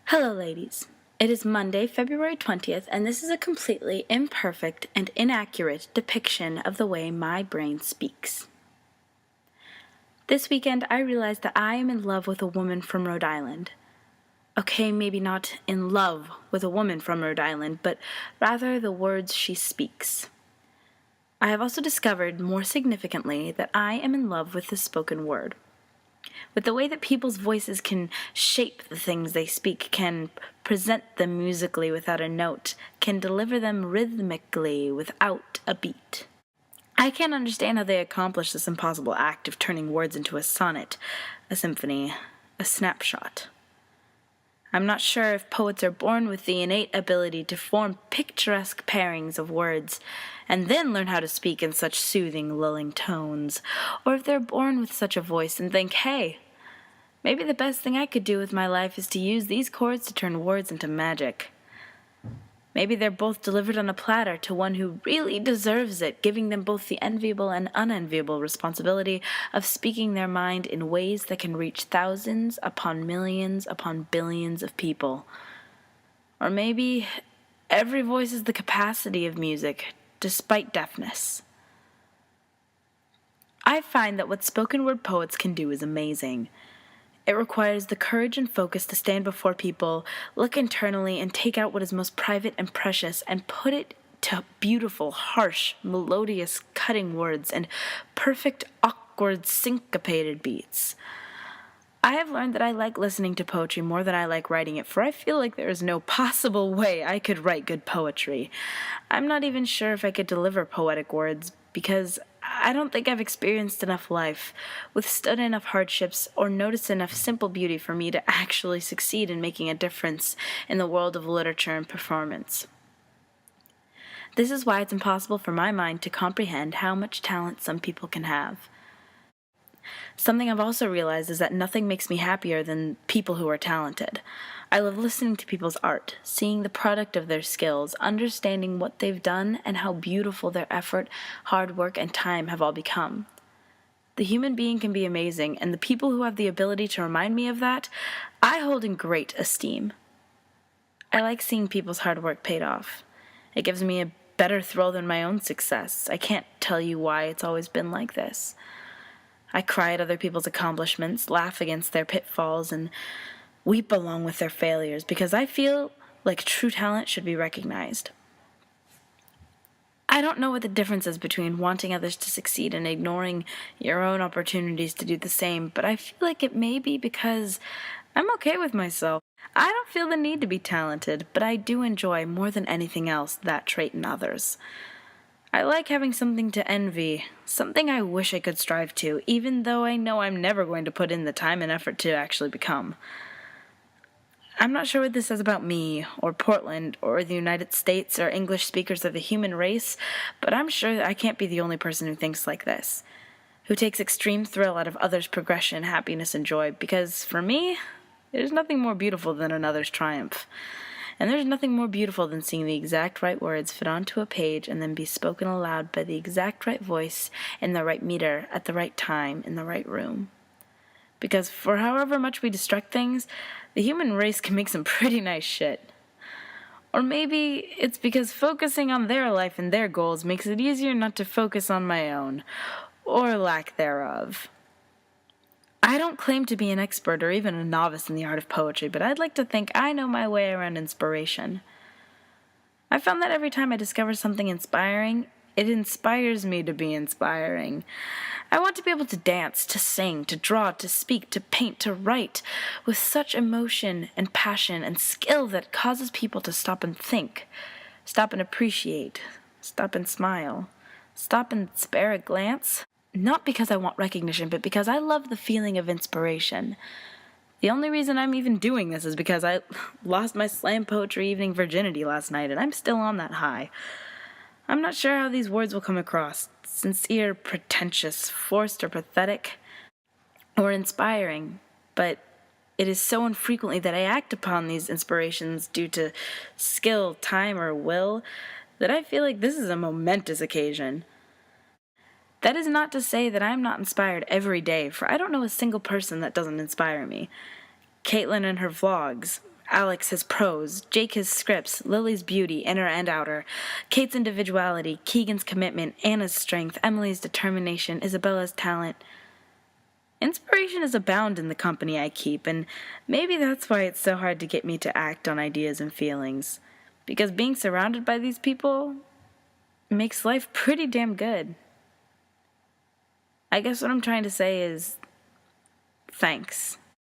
Hello, ladies. It is Monday, February 20th, and this is a completely imperfect and inaccurate depiction of the way my brain speaks. This weekend, I realized that I am in love with a woman from Rhode Island. Okay, maybe not in love with a woman from Rhode Island, but rather the words she speaks. I have also discovered, more significantly, that I am in love with the spoken word. With the way that people's voices can shape the things they speak, can present them musically without a note, can deliver them rhythmically without a beat. I can't understand how they accomplish this impossible act of turning words into a sonnet, a symphony, a snapshot. I'm not sure if poets are born with the innate ability to form picturesque pairings of words and then learn how to speak in such soothing, lulling tones, or if they're born with such a voice and think, hey, maybe the best thing I could do with my life is to use these chords to turn words into magic. Maybe they're both delivered on a platter to one who really deserves it, giving them both the enviable and unenviable responsibility of speaking their mind in ways that can reach thousands upon millions upon billions of people. Or maybe every voice is the capacity of music, despite deafness. I find that what spoken word poets can do is amazing. It requires the courage and focus to stand before people, look internally, and take out what is most private and precious and put it to beautiful, harsh, melodious, cutting words and perfect, awkward, syncopated beats. I have learned that I like listening to poetry more than I like writing it, for I feel like there is no possible way I could write good poetry. I'm not even sure if I could deliver poetic words, because I don't think I've experienced enough life, withstood enough hardships, or noticed enough simple beauty for me to actually succeed in making a difference in the world of literature and performance. This is why it's impossible for my mind to comprehend how much talent some people can have. Something I've also realized is that nothing makes me happier than people who are talented. I love listening to people's art, seeing the product of their skills, understanding what they've done and how beautiful their effort, hard work, and time have all become. The human being can be amazing, and the people who have the ability to remind me of that, I hold in great esteem. I like seeing people's hard work paid off. It gives me a better thrill than my own success. I can't tell you why it's always been like this. I cry at other people's accomplishments, laugh against their pitfalls, and weep along with their failures, because I feel like true talent should be recognized. I don't know what the difference is between wanting others to succeed and ignoring your own opportunities to do the same, but I feel like it may be because I'm okay with myself. I don't feel the need to be talented, but I do enjoy, more than anything else, that trait in others. I like having something to envy, something I wish I could strive to, even though I know I'm never going to put in the time and effort to actually become. I'm not sure what this says about me, or Portland, or the United States, or English speakers of the human race, but I'm sure that I can't be the only person who thinks like this, who takes extreme thrill out of others' progression, happiness, and joy, because for me, there's nothing more beautiful than another's triumph. And there's nothing more beautiful than seeing the exact right words fit onto a page and then be spoken aloud by the exact right voice in the right meter at the right time in the right room. Because for however much we destruct things, the human race can make some pretty nice shit. Or maybe it's because focusing on their life and their goals makes it easier not to focus on my own, or lack thereof. I don't claim to be an expert or even a novice in the art of poetry, but I'd like to think I know my way around inspiration. I found that every time I discover something inspiring, it inspires me to be inspiring. I want to be able to dance, to sing, to draw, to speak, to paint, to write, with such emotion and passion and skill that causes people to stop and think, stop and appreciate, stop and smile, stop and spare a glance. Not because I want recognition, but because I love the feeling of inspiration. The only reason I'm even doing this is because I lost my slam poetry evening virginity last night, and I'm still on that high. I'm not sure how these words will come across, sincere, pretentious, forced, or pathetic, or inspiring, but it is so infrequently that I act upon these inspirations due to skill, time, or will, that I feel like this is a momentous occasion. That is not to say that I'm not inspired every day, for I don't know a single person that doesn't inspire me. Caitlin and her vlogs, Alex his prose, Jake his scripts, Lily's beauty, inner and outer, Kate's individuality, Keegan's commitment, Anna's strength, Emily's determination, Isabella's talent. Inspiration is abound in the company I keep, and maybe that's why it's so hard to get me to act on ideas and feelings. Because being surrounded by these people makes life pretty damn good. I guess what I'm trying to say is thanks.